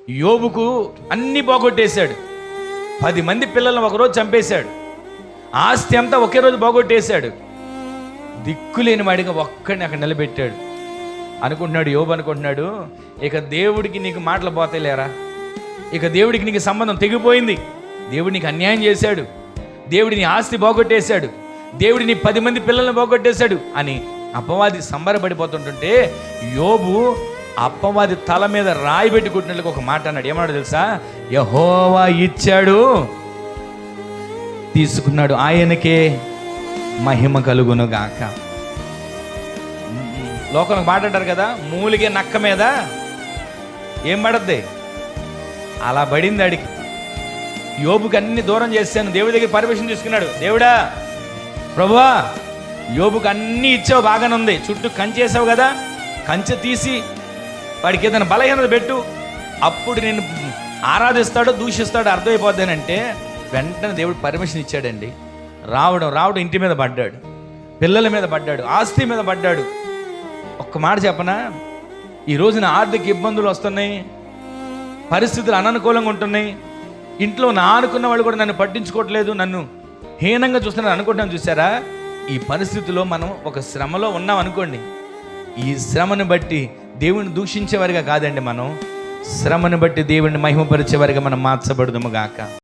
యోబుకు అన్నీ పోగొట్టేశాడు. 10 మంది పిల్లలను ఒకరోజు చంపేశాడు. ఆస్తి అంతా ఒకే రోజు పోగొట్టేశాడు. దిక్కులేని వాడిగా ఒక్కడిని అక్కడ నిలబెట్టాడు. అనుకుంటున్నాడు యోబు, అనుకుంటున్నాడు ఇక దేవుడికి నీకు మాటలు పోతాయి లేరా, ఇక దేవుడికి నీకు సంబంధం తెగిపోయింది, దేవుడు నీకు అన్యాయం చేశాడు, దేవుడి నీ ఆస్తి పోగొట్టేశాడు, దేవుడి నీ 10 మంది పిల్లల్ని పోగొట్టేశాడు అని అపవాది సంబరపడిపోతుంటుంటే యోబు అపవాది తల మీద రాయి పెట్టుకుంటున్నట్లుగా ఒక మాట అన్నాడు. ఏమన్నాడు తెలుసా? యెహోవా ఇచ్చాడు, తీసుకున్నాడు, ఆయనకే మహిమ కలుగును గాక. లోకంలో మాట అంటారు కదా, మూలిగే నక్క మీద ఏం పడద్ది, అలా పడింది అడిగి. యోబుకి అన్ని దూరం చేశాను, దేవుడి దగ్గర పర్మిషన్ తీసుకున్నాడు. దేవుడా, ప్రభువా, యోబుకి అన్నీ ఇచ్చావు, బాగానే ఉంది, చుట్టూ కంచేసావు కదా, కంచె తీసి వాడికి ఏదైనా బలహీనత పెట్టు, అప్పుడు నేను ఆరాధిస్తాడో దూషిస్తాడో అర్థమైపోద్దానంటే వెంటనే దేవుడు పర్మిషన్ ఇచ్చాడండి. రావడం ఇంటి మీద పడ్డాడు, పిల్లల మీద పడ్డాడు, ఆస్తి మీద పడ్డాడు. ఒక్క మాట చెప్పనా, ఈ రోజున ఆర్థిక ఇబ్బందులు వస్తున్నాయి, పరిస్థితులు అననుకూలంగా ఉంటున్నాయి, ఇంట్లో నా ఆనుకున్న వాళ్ళు కూడా నన్ను పట్టించుకోవట్లేదు, నన్ను హీనంగా చూస్తున్నారు అనుకుంటాను. చూసారా, ఈ పరిస్థితిలో మనం ఒక శ్రమలో ఉన్నాం అనుకోండి, ఈ శ్రమను బట్టి దేవుని దూషించేవారిగా కాదండి, మనం శ్రమను బట్టి దేవుడిని మహిమపరిచేవారిగా మనం మార్చబడదుము గాక.